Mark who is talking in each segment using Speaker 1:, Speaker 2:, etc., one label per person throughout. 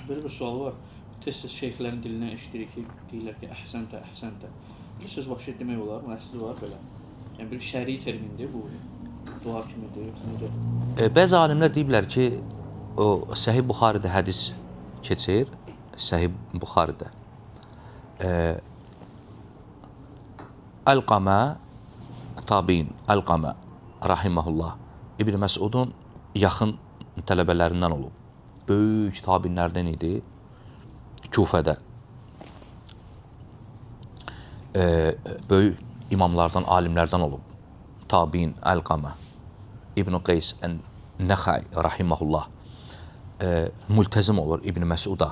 Speaker 1: Böyle bir sual var. Tez-tez şeyxlərin dilindən eşidirik ki, deyirlər ki, əhsəntə, əhsəntə. Bir söz başı demək olar mı? Əsli var belə. Yəni bir şəri termindir bu. Dua kimidir, yoxsa necə?
Speaker 2: Bəzi alimlər deyiblər ki, o Səhih Buxaridə hədis keçir. Səhih Buxaridə. Əlqamə tabiin, Əlqamə rahiməhullah İbn Məsudun yaxın tələbələrindən olub. Böyük tabinlərdən idi. Kufədə. Böyük imamlardan, alimlərdən olub. Tabiin, Əlqamə İbn Qeys Ən-Nəxəy rahiməhullah mültəzim olur İbn Məsuda.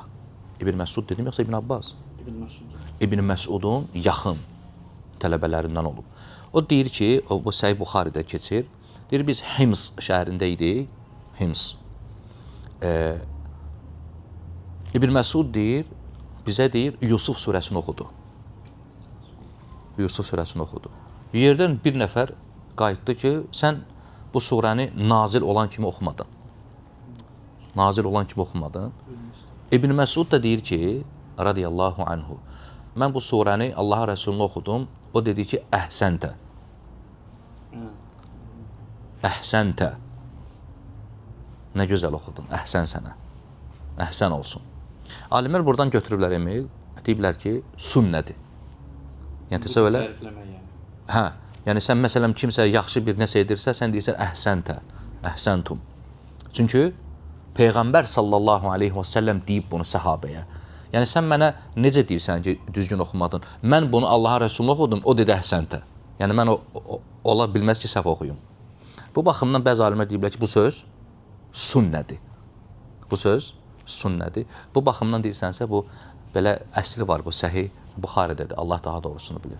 Speaker 2: İbn Məsud dedim, yoxsa İbn Abbas? İbn Məsudun yaxın tələbələrindən olub. O deyir ki, bu Səhih Buxaridə keçir. Deyir, biz Hims şəhərində idik. Hims. İbn Məsud deyir, bizə deyir, Yusuf surəsini oxudu. Yusuf surəsini oxudu. Yerdən bir nəfər qayıtdı ki, sən bu surəni nazil olan kimi oxumadın. Nazil olan kimi oxumadın. İbn Məsud da deyir ki, radiyallahu anhu, mən bu surəni Allaha Rəsulunu oxudum. O dedi ki, əhsəntə. Əhsəntə. Nə gözəl oxudun, əhsən sənə. Əhsən olsun. Alimlər buradan götürüblər Emil, deyiblər ki, sünnədir. Yəni, təsəvvür elə? Hə, yəni sən məsələn kimsə yaxşı bir nəsə edirsə, sən deyirsən əhsəntə, əhsəntum. Çünki Peyğəmbər sallallahu aleyhi və səlləm deyib bunu səhabəyə. Yəni sən mənə necə deyirsən ki, düzgün oxumadın? Mən bunu Allaha Rəsuluna oxudum, o dedi əhsəntə. Yəni mən ola bilməz ki, səhv oxuyum. Bu baxımdan bəzi alimlər deyiblər ki, bu söz sünnədir. Bu söz sünnədir. Bu baxımdan deyirsənsə, bu belə əsli var, bu Səhih Buxaridədir. Allah daha doğrusunu bilir.